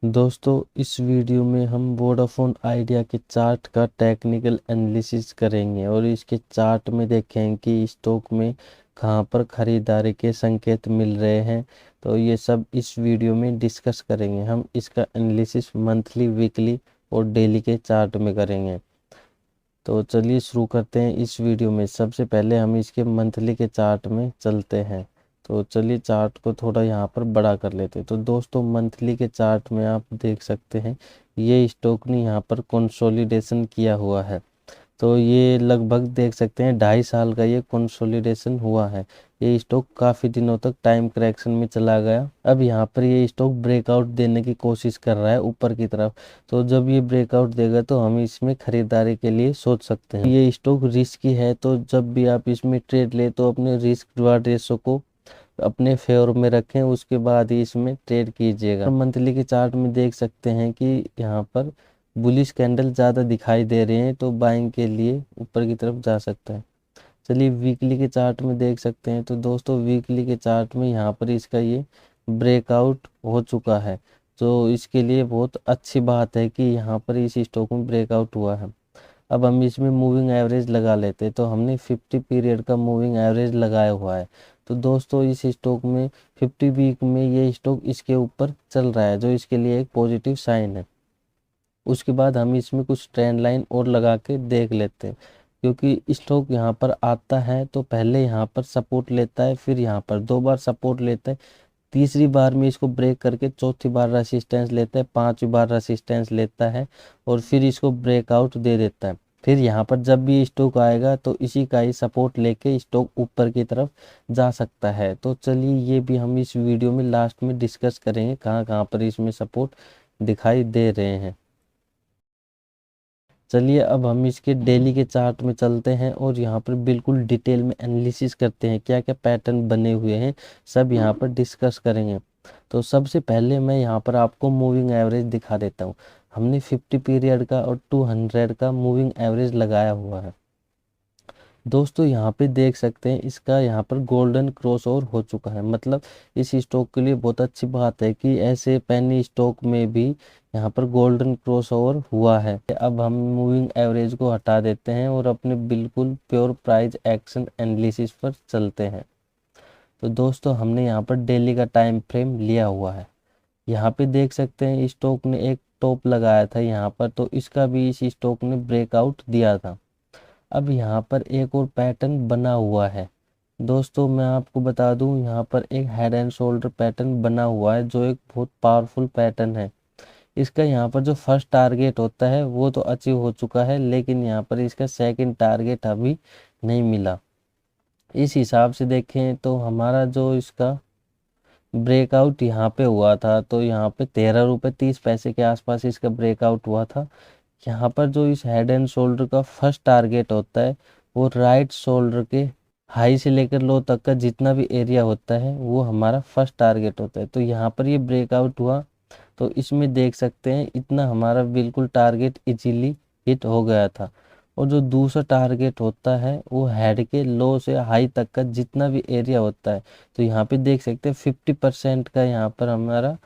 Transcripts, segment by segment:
दोस्तों इस वीडियो में हम वोडाफोन आइडिया के चार्ट का टेक्निकल एनालिसिस करेंगे और इसके चार्ट में देखें कि स्टॉक में कहां पर खरीदारी के संकेत मिल रहे हैं। तो ये सब इस वीडियो में डिस्कस करेंगे। हम इसका एनालिसिस मंथली, वीकली और डेली के चार्ट में करेंगे। तो चलिए शुरू करते हैं इस वीडियो में। सबसे पहले हम इसके मंथली के चार्ट में चलते हैं। तो चलिए चार्ट को थोड़ा यहाँ पर बड़ा कर लेते हैं। तो दोस्तों मंथली के चार्ट में आप देख सकते हैं ये स्टॉक ने यहाँ पर कंसोलिडेशन किया हुआ है। तो ये लगभग देख सकते हैं 2.5 साल का ये कंसोलिडेशन हुआ है। ये स्टॉक काफ़ी दिनों तक टाइम करेक्शन में चला गया। अब यहाँ पर ये स्टॉक ब्रेकआउट देने की कोशिश कर रहा है ऊपर की तरफ। तो जब ये ब्रेकआउट देगा तो हम इसमें खरीदारी के लिए सोच सकते हैं। ये स्टॉक रिस्की है, तो जब भी आप इसमें ट्रेड ले तो अपने रिस्क रिवार्ड रेशो को अपने फेवर में रखें, उसके बाद ही इसमें ट्रेड कीजिएगा। मंथली के चार्ट में देख सकते हैं कि यहाँ पर बुलिश कैंडल ज़्यादा दिखाई दे रहे हैं, तो बाइंग के लिए ऊपर की तरफ जा सकता है। चलिए वीकली के चार्ट में देख सकते हैं। तो दोस्तों वीकली के चार्ट में यहाँ पर इसका ये ब्रेकआउट हो चुका है, तो इसके लिए बहुत अच्छी बात है कि यहाँ पर इस स्टॉक में ब्रेकआउट हुआ है। अब हम इसमें मूविंग एवरेज लगा लेते हैं। तो हमने 50 पीरियड का मूविंग एवरेज लगाया हुआ है। तो दोस्तों इस स्टॉक में 50 वीक में ये स्टॉक इसके ऊपर चल रहा है, जो इसके लिए एक पॉजिटिव साइन है। उसके बाद हम इसमें कुछ ट्रेंड लाइन और लगा के देख लेते हैं, क्योंकि स्टॉक यहाँ पर आता है तो पहले यहाँ पर सपोर्ट लेता है, फिर यहाँ पर 2 बार सपोर्ट लेता है, तीसरी बार में इसको ब्रेक करके चौथी बार रेसिस्टेंस लेता है, 5वीं बार रेसिस्टेंस लेता है और फिर इसको ब्रेकआउट दे देता है। फिर यहाँ पर जब भी स्टॉक आएगा तो इसी का ही सपोर्ट लेके स्टॉक ऊपर की तरफ जा सकता है। तो चलिए ये भी हम इस वीडियो में लास्ट में डिस्कस करेंगे कहाँ कहाँ पर इसमें सपोर्ट दिखाई दे रहे हैं। चलिए अब हम इसके डेली के चार्ट में चलते हैं और यहाँ पर बिल्कुल डिटेल में एनालिसिस करते हैं, क्या क्या पैटर्न बने हुए हैं सब यहाँ पर डिस्कस करेंगे। तो सबसे पहले मैं यहाँ पर आपको मूविंग एवरेज दिखा देता हूँ। हमने 50 पीरियड का और 200 का मूविंग एवरेज लगाया हुआ है। दोस्तों यहाँ पे देख सकते हैं इसका यहाँ पर गोल्डन क्रॉस ओवर हो चुका है। मतलब इस स्टॉक के लिए बहुत अच्छी बात है कि ऐसे पेनी स्टॉक में भी यहाँ पर गोल्डन क्रॉस ओवर हुआ है। अब हम मूविंग एवरेज को हटा देते हैं और अपने बिल्कुल प्योर प्राइस एक्शन एनालिसिस पर चलते हैं। तो दोस्तों हमने यहाँ पर डेली का टाइम फ्रेम लिया हुआ है। यहाँ पे देख सकते हैं स्टॉक ने एक टॉप लगाया था यहाँ पर, तो इसका भी इस स्टॉक ने ब्रेकआउट दिया था। अब यहाँ पर एक और पैटर्न बना हुआ है। दोस्तों मैं आपको बता दूं यहाँ पर एक हेड एंड शोल्डर पैटर्न बना हुआ है, जो एक बहुत पावरफुल पैटर्न है। इसका यहाँ पर जो फर्स्ट टारगेट होता है वो तो अचीव हो चुका है, लेकिन यहाँ पर इसका सेकंड टारगेट अभी नहीं मिला। इस हिसाब से देखें तो हमारा जो इसका ब्रेकआउट यहाँ पे हुआ था, तो यहाँ पे 13 रुपये 30 पैसे के आसपास इसका ब्रेकआउट हुआ था। यहाँ पर जो इस हेड एंड शोल्डर का फर्स्ट टारगेट होता है वो राइट शोल्डर के हाई से लेकर लो तक का जितना भी एरिया होता है वो हमारा फर्स्ट टारगेट होता है। तो यहाँ पर ये ब्रेकआउट हुआ, तो इसमें देख सकते हैं इतना हमारा बिल्कुल टारगेट इजीली हिट हो गया था। और जो दूसरा टारगेट होता है वो हेड के लो से हाई तक का जितना भी एरिया होता है, तो यहाँ पे देख सकते हैं 50% का यहाँ पर हमारा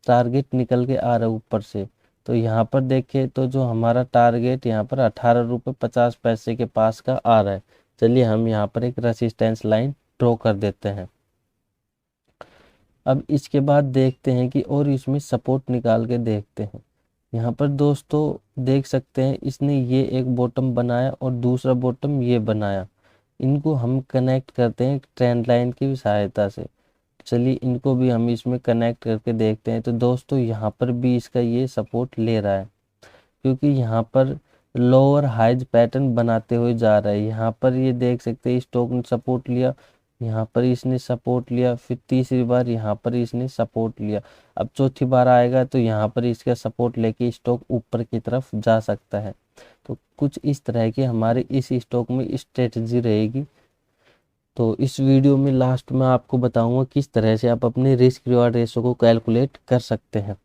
टारगेट निकल के आ रहा है ऊपर से। तो यहाँ पर देखें तो जो हमारा टारगेट यहाँ पर 18 रुपये 50 पैसे के पास का आ रहा है। चलिए हम यहाँ पर एक रेसिस्टेंस लाइन ड्रॉ कर देते हैं। अब इसके बाद देखते हैं कि और इसमें सपोर्ट निकाल के देखते हैं। यहाँ पर दोस्तों देख सकते हैं इसने ये एक बॉटम बनाया और दूसरा बॉटम ये बनाया। इनको हम कनेक्ट करते हैं ट्रेंड लाइन की सहायता से। चलिए इनको भी हम इसमें कनेक्ट करके देखते हैं। तो दोस्तों यहाँ पर भी इसका ये सपोर्ट ले रहा है, क्योंकि यहाँ पर लोअर हाइज पैटर्न बनाते हुए जा रहा है। यहाँ पर ये देख सकते हैं स्टॉक ने सपोर्ट लिया, यहाँ पर इसने सपोर्ट लिया, फिर तीसरी बार यहाँ पर इसने सपोर्ट लिया। अब चौथी बार आएगा तो यहाँ पर इसका सपोर्ट लेके स्टॉक ऊपर की तरफ जा सकता है। तो कुछ इस तरह की हमारे इस स्टॉक में स्ट्रेटजी रहेगी। तो इस वीडियो में लास्ट में आपको बताऊंगा किस तरह से आप अपने रिस्क रिवार्ड रेशो को कैलकुलेट कर सकते हैं।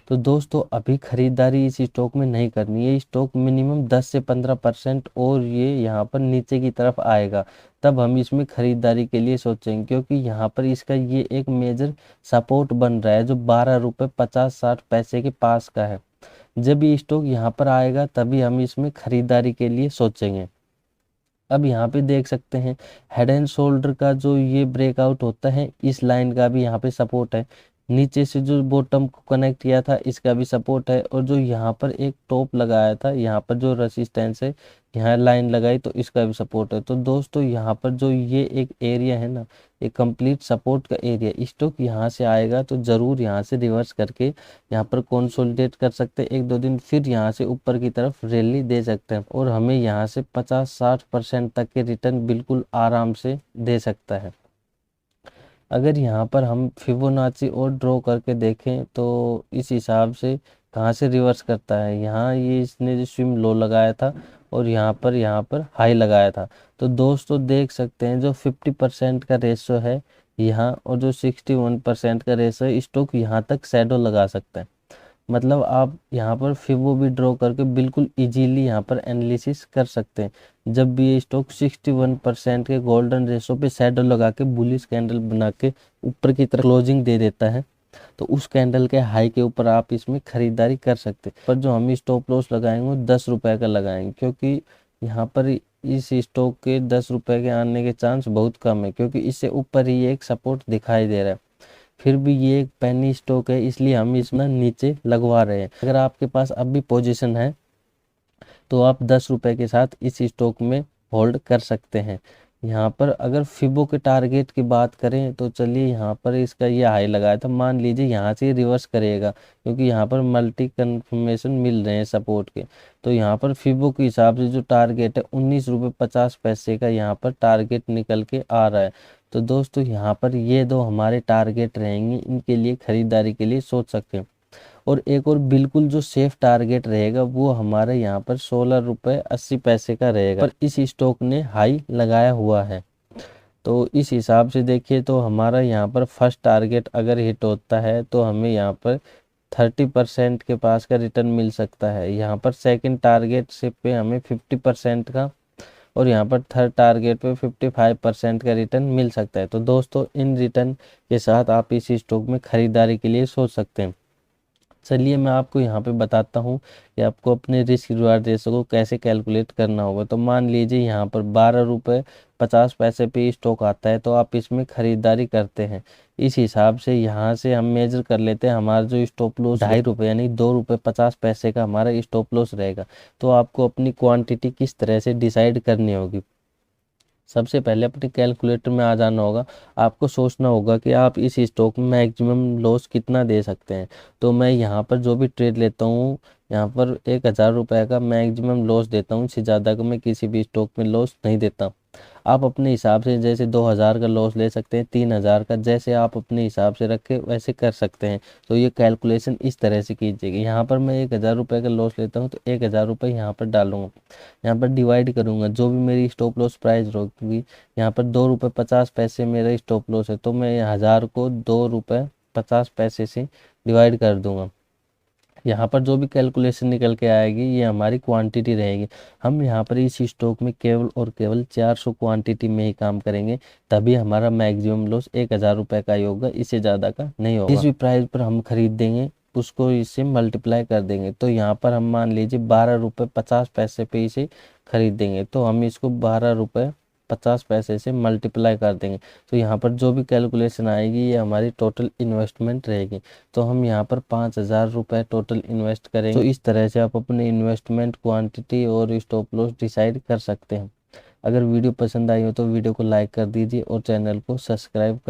तो दोस्तों अभी खरीदारी इस स्टॉक में नहीं करनी है। स्टॉक मिनिमम 10 से 15% और ये यहाँ पर नीचे की तरफ आएगा, तब हम इसमें खरीदारी के लिए सोचेंगे, क्योंकि यहाँ पर इसका ये एक मेजर सपोर्ट बन रहा है जो 12 रुपये 50-60 पैसे के पास का है। जब ये स्टॉक यहाँ पर आएगा तभी हम इसमें खरीदारी के लिए सोचेंगे। अब यहाँ पे देख सकते हैं हेड एंड शोल्डर का जो ये ब्रेकआउट होता है, इस लाइन का भी यहाँ पे सपोर्ट है। नीचे से जो बॉटम को कनेक्ट किया था इसका भी सपोर्ट है, और जो यहाँ पर एक टॉप लगाया था, यहाँ पर जो रेसिस्टेंस है, यहाँ लाइन लगाई तो इसका भी सपोर्ट है। तो दोस्तों यहाँ पर जो ये एक एरिया है ना, ये कंप्लीट सपोर्ट का एरिया, स्टॉक यहाँ से आएगा तो ज़रूर यहाँ से रिवर्स करके यहाँ पर कंसोलिडेट कर सकते हैं 1-2 दिन, फिर यहाँ से ऊपर की तरफ रैली दे सकते हैं और हमें यहाँ से 50-60% तक के रिटर्न बिल्कुल आराम से दे सकता है। अगर यहाँ पर हम फिबोनाची और ड्रॉ करके देखें तो इस हिसाब से कहाँ से रिवर्स करता है, यहाँ ये इसने जो स्विंग लो लगाया था और यहाँ पर हाई लगाया था। तो दोस्तों देख सकते हैं जो 50% का रेशो है यहाँ और जो 61% का रेशो है, स्टॉक यहाँ तक शैडो लगा सकता है। मतलब आप यहाँ पर फिबो भी ड्रॉ करके बिल्कुल इजीली यहाँ पर एनालिसिस कर सकते हैं। जब भी ये स्टॉक 61% के गोल्डन रेशो पे शैडो लगा के बुलिश कैंडल बना के ऊपर की तरफ क्लोजिंग दे देता है, तो उस कैंडल के हाई के ऊपर आप इसमें खरीदारी कर सकते हैं। पर जो हम स्टॉप लॉस लगाएंगे वो 10 रुपये का लगाएंगे, क्योंकि यहाँ पर इस स्टॉक के 10 रुपये के आने के चांस बहुत कम है, क्योंकि इससे ऊपर ही एक सपोर्ट दिखाई दे रहा है। फिर भी ये एक पेनी स्टॉक है, इसलिए हम इसमें नीचे लगवा रहे हैं। अगर आपके पास अब भी पोजीशन है तो आप 10 रुपये के साथ इस स्टॉक में होल्ड कर सकते हैं। यहाँ पर अगर फिबो के टारगेट की बात करें तो चलिए, यहाँ पर इसका ये हाई लगाया था, मान लीजिए यहाँ से रिवर्स करेगा, क्योंकि यहाँ पर मल्टी कन्फर्मेशन मिल रहे हैं सपोर्ट के। तो यहाँ पर फिबो के हिसाब से जो टारगेट है 19 रुपये 50 पैसे का यहाँ पर टारगेट निकल के आ रहा है। तो दोस्तों यहाँ पर ये दो हमारे टारगेट रहेंगे, इनके लिए खरीदारी के लिए सोच सकते हैं। और एक और बिल्कुल जो सेफ टारगेट रहेगा वो हमारे यहाँ पर 16 रुपये 80 पैसे का रहेगा, पर इस स्टॉक ने हाई लगाया हुआ है। तो इस हिसाब से देखिए तो हमारा यहाँ पर फर्स्ट टारगेट अगर हिट होता है तो हमें यहाँ पर 30% के पास का रिटर्न मिल सकता है। यहाँ पर सेकंड टारगेट से पे हमें 50% का, और यहाँ पर थर्ड टारगेट पे 55% का रिटर्न मिल सकता है। तो दोस्तों इन रिटर्न के साथ आप इस स्टॉक में खरीदारी के लिए सोच सकते हैं। चलिए मैं आपको यहाँ पे बताता हूँ कि आपको अपने रिस्क रिवार्ड रेशो को कैसे कैलकुलेट करना होगा। तो मान लीजिए यहाँ पर 12 रुपये 50 पैसे पे स्टॉक आता है, तो आप इसमें खरीदारी करते हैं। इस हिसाब से यहाँ से हम मेजर कर लेते हैं हमारा जो स्टॉप लॉस 2.5 रुपये यानी 2 रुपये 50 पैसे का हमारा स्टॉप लॉस रहेगा। तो आपको अपनी क्वांटिटी किस तरह से डिसाइड करनी होगी, सबसे पहले अपने कैलकुलेटर में आ जाना होगा। आपको सोचना होगा कि आप इस स्टॉक में मैक्सिमम लॉस कितना दे सकते हैं। तो मैं यहाँ पर जो भी ट्रेड लेता हूँ, यहाँ पर 1000 रुपये का मैक्सिमम लॉस देता हूँ, इससे ज़्यादा का मैं किसी भी स्टॉक में लॉस नहीं देता। आप अपने हिसाब से जैसे 2000 का लॉस ले सकते हैं, 3000 का, जैसे आप अपने हिसाब से रखे वैसे कर सकते हैं। तो ये कैलकुलेशन इस तरह से कीजिएगा। यहाँ पर मैं 1000 रुपये का लॉस लेता हूँ तो 1000 रुपये यहाँ पर डालूंगा, यहाँ पर डिवाइड करूँगा, जो भी मेरी स्टॉप लॉस प्राइस होगी। यहाँ पर 2 रुपये 50 पैसे मेरा स्टॉप लॉस है, तो मैं 1000 को 2 रुपये 50 पैसे से डिवाइड कर दूंगा। यहाँ पर जो भी कैलकुलेशन निकल के आएगी ये हमारी क्वांटिटी रहेगी। हम यहाँ पर इस स्टॉक में केवल और केवल 400 क्वांटिटी में ही काम करेंगे, तभी हमारा मैक्सिमम लॉस 1000 रुपये का ही होगा, इससे ज़्यादा का नहीं होगा। जिस भी प्राइस पर हम खरीद देंगे उसको इससे मल्टीप्लाई कर देंगे। तो यहाँ पर हम मान लीजिए 12 रुपये 50 पैसे पे इसे खरीद देंगे, तो हम इसको 12 रुपये 50 पैसे से मल्टीप्लाई कर देंगे। तो यहाँ पर जो भी कैलकुलेशन आएगी ये हमारी टोटल इन्वेस्टमेंट रहेगी। तो हम यहाँ पर 5000 रुपये टोटल इन्वेस्ट करेंगे। तो इस तरह से आप अपने इन्वेस्टमेंट क्वांटिटी और स्टॉप लॉस डिसाइड कर सकते हैं। अगर वीडियो पसंद आई हो तो वीडियो को लाइक कर दीजिए और चैनल को सब्सक्राइब